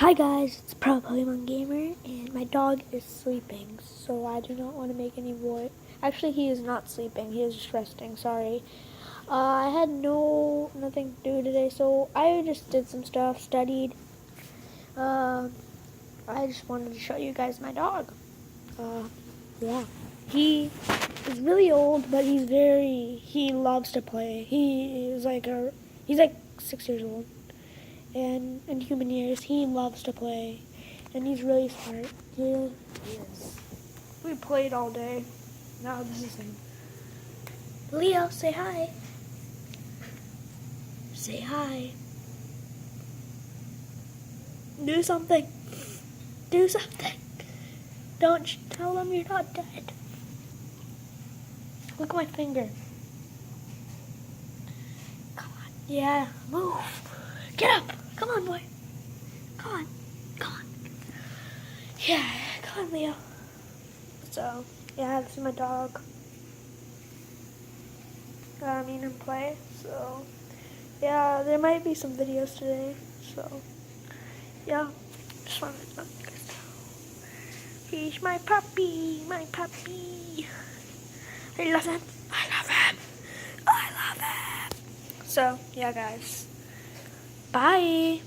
Hi guys, it's Pro Pokemon Gamer, and my dog is sleeping, so I do not want to make any voice. Actually, he is not sleeping; he is just resting. Sorry. I had nothing to do today, so I just did some stuff, studied. Uh, I just wanted to show you guys my dog. Yeah, he is really old, but he loves to play. He's like 6 years old. And in human years, he loves to play, and he's really smart. He is. We played all day. Now this is him. Leo, say hi. Say hi. Do something. Do something. Don't tell them you're not dead. Look at my finger. Come on. Yeah, move. Get up. Come on, boy. Come on. Come on. Yeah, come on, Leo. So, yeah, this is my dog. And play. So, yeah, there might be some videos today. So, yeah, just wanted to let you guys know. He's my puppy, my puppy. I love him. I love him. I love him. So, yeah, guys. Bye.